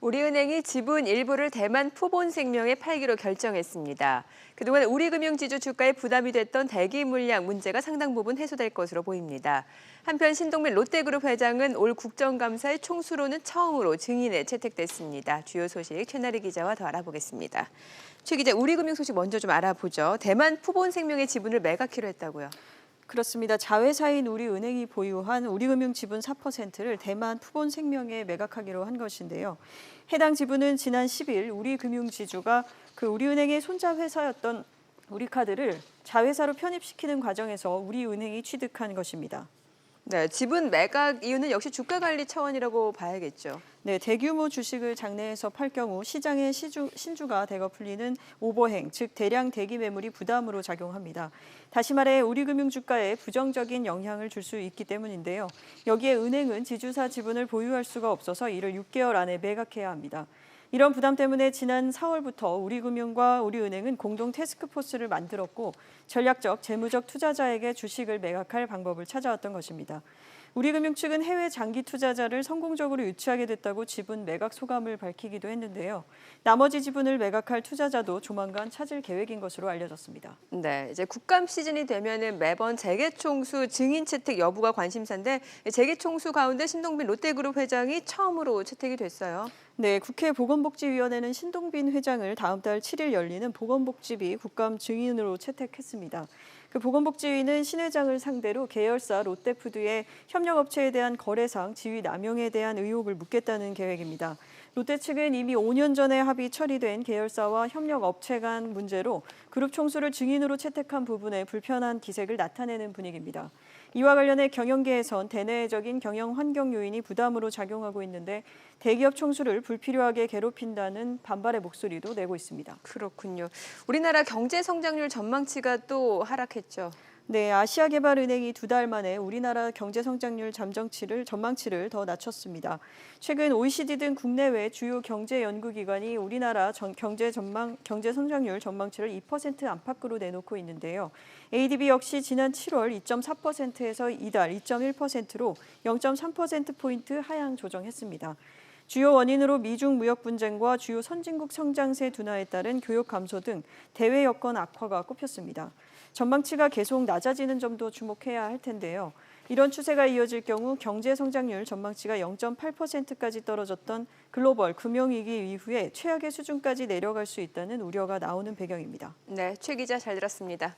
우리은행이 지분 일부를 대만 푸본생명에 팔기로 결정했습니다. 그동안 우리금융지주 주가에 부담이 됐던 대기 물량 문제가 상당 부분 해소될 것으로 보입니다. 한편 신동빈 롯데그룹 회장은 올 국정감사의 총수로는 처음으로 증인에 채택됐습니다. 주요 소식 최나리 기자와 더 알아보겠습니다. 최 기자, 우리금융 소식 먼저 좀 알아보죠. 대만 푸본생명의 지분을 매각키로 했다고요? 그렇습니다. 자회사인 우리은행이 보유한 우리금융 지분 4%를 대만 푸본생명에 매각하기로 한 것인데요. 해당 지분은 지난 10일 우리금융지주가 우리은행의 손자 회사였던 우리카드를 자회사로 편입시키는 과정에서 우리은행이 취득한 것입니다. 네, 지분 매각 이유는 역시 주가 관리 차원이라고 봐야겠죠. 네, 대규모 주식을 장내에서 팔 경우 시장의 신주가 대거 풀리는 오버행, 즉 대량 대기 매물이 부담으로 작용합니다. 다시 말해 우리금융 주가에 부정적인 영향을 줄 수 있기 때문인데요. 여기에 은행은 지주사 지분을 보유할 수가 없어서 이를 6개월 안에 매각해야 합니다. 이런 부담 때문에 지난 4월부터 우리금융과 우리은행은 공동 태스크포스를 만들었고 전략적, 재무적 투자자에게 주식을 매각할 방법을 찾아왔던 것입니다. 우리금융 측은 해외 장기 투자자를 성공적으로 유치하게 됐다고 지분 매각 소감을 밝히기도 했는데요. 나머지 지분을 매각할 투자자도 조만간 찾을 계획인 것으로 알려졌습니다. 네, 이제 국감 시즌이 되면은 매번 재계총수 증인 채택 여부가 관심사인데 재계총수 가운데 신동빈 롯데그룹 회장이 처음으로 채택이 됐어요. 네, 국회 보건복지위원회는 신동빈 회장을 다음 달 7일 열리는 보건복지비 국감 증인으로 채택했습니다. 보건복지위는 신 회장을 상대로 계열사 롯데푸드의 협력업체에 대한 거래상 지위 남용에 대한 의혹을 묻겠다는 계획입니다. 롯데 측은 이미 5년 전에 합의 처리된 계열사와 협력업체 간 문제로 그룹 총수를 증인으로 채택한 부분에 불편한 기색을 나타내는 분위기입니다. 이와 관련해 경영계에선 대내적인 경영 환경 요인이 부담으로 작용하고 있는데 대기업 총수를 불필요하게 괴롭힌다는 반발의 목소리도 내고 있습니다. 그렇군요. 우리나라 경제 성장률 전망치가 또 하락했죠. 네, 아시아개발은행이 2달 만에 우리나라 경제 성장률 전망치를 더 낮췄습니다. 최근 OECD 등 국내외 주요 경제 연구기관이 우리나라 경제 성장률 전망치를 2% 안팎으로 내놓고 있는데요. ADB 역시 지난 7월 2.4%에서 이달 2.1%로 0.3%포인트 하향 조정했습니다. 주요 원인으로 미중 무역 분쟁과 주요 선진국 성장세 둔화에 따른 교역 감소 등 대외 여건 악화가 꼽혔습니다. 전망치가 계속 낮아지는 점도 주목해야 할 텐데요. 이런 추세가 이어질 경우 경제 성장률 전망치가 0.8%까지 떨어졌던 글로벌 금융위기 이후에 최악의 수준까지 내려갈 수 있다는 우려가 나오는 배경입니다. 네, 최 기자 잘 들었습니다.